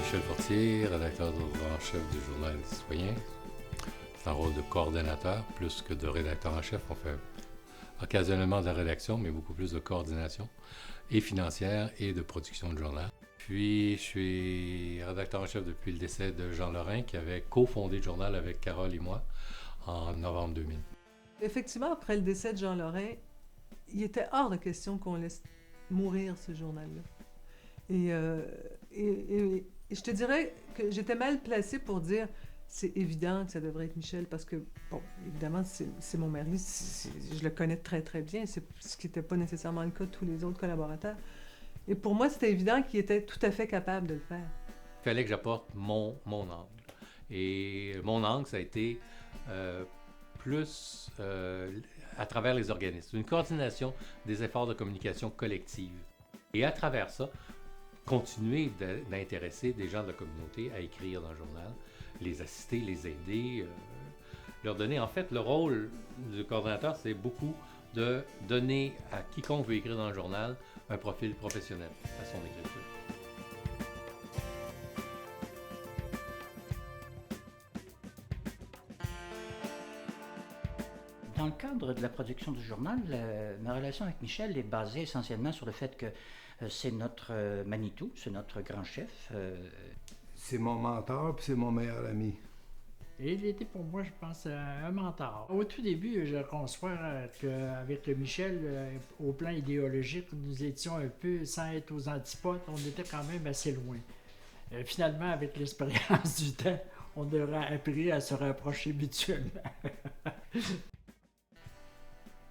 Michel Fortier, rédacteur en chef du Journal des Citoyens. C'est un rôle de coordonnateur plus que de rédacteur en chef. On fait occasionnellement de la rédaction, mais beaucoup plus de coordination et financière et de production de journal. Puis, je suis rédacteur en chef depuis le décès de Jean Lorrain, qui avait cofondé le journal avec Carole et moi en novembre 2000. Effectivement, après le décès de Jean Lorrain, il était hors de question qu'on laisse mourir ce journal-là. Et je te dirais que j'étais mal placée pour dire c'est évident que ça devrait être Michel parce que, bon, évidemment, c'est mon mari, je le connais très très bien, c'est ce qui n'était pas nécessairement le cas de tous les autres collaborateurs. Et pour moi, c'était évident qu'il était tout à fait capable de le faire. Il fallait que j'apporte mon angle. Et mon angle, ça a été plus à travers les organismes, une coordination des efforts de communication collective. Et à travers ça, continuer d'intéresser des gens de la communauté à écrire dans le journal, les assister, les aider, leur donner. En fait, le rôle du coordonnateur, c'est beaucoup de donner à quiconque veut écrire dans le journal un profil professionnel à son écriture. Dans le cadre de la production du journal, ma relation avec Michel est basée essentiellement sur le fait que c'est notre Manitou, c'est notre grand chef. C'est mon mentor puis c'est mon meilleur ami. Et il était pour moi, je pense, un mentor. Au tout début, je conçois qu'avec Michel, au plan idéologique, nous étions un peu, sans être aux antipodes, on était quand même assez loin. Finalement, avec l'expérience du temps, on aura appris à se rapprocher mutuellement.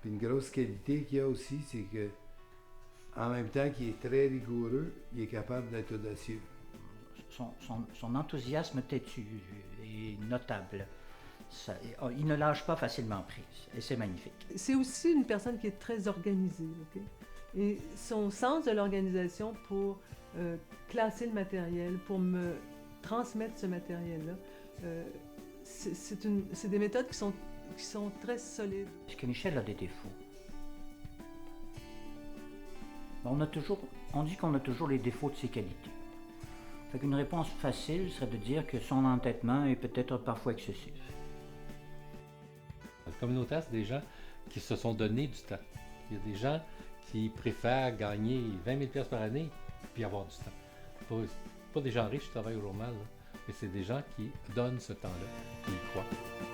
Puis une grosse qualité qu'il y a aussi, c'est que en même temps qu'il est très rigoureux, il est capable d'être audacieux. Son enthousiasme têtu est notable. Il ne lâche pas facilement prise, et c'est magnifique. C'est aussi une personne qui est très organisée, okay? Et son sens de l'organisation pour classer le matériel, pour me transmettre ce matériel-là, c'est des méthodes qui sont très solides. Est-ce que Michel a des défauts? On dit qu'on a toujours les défauts de ses qualités. Fait qu'une réponse facile serait de dire que son entêtement est peut-être parfois excessif. Le communautaire, c'est des gens qui se sont donné du temps. Il y a des gens qui préfèrent gagner 20 000 $ par année puis avoir du temps. Pas des gens riches qui travaillent au journal, mais c'est des gens qui donnent ce temps-là, qui y croient.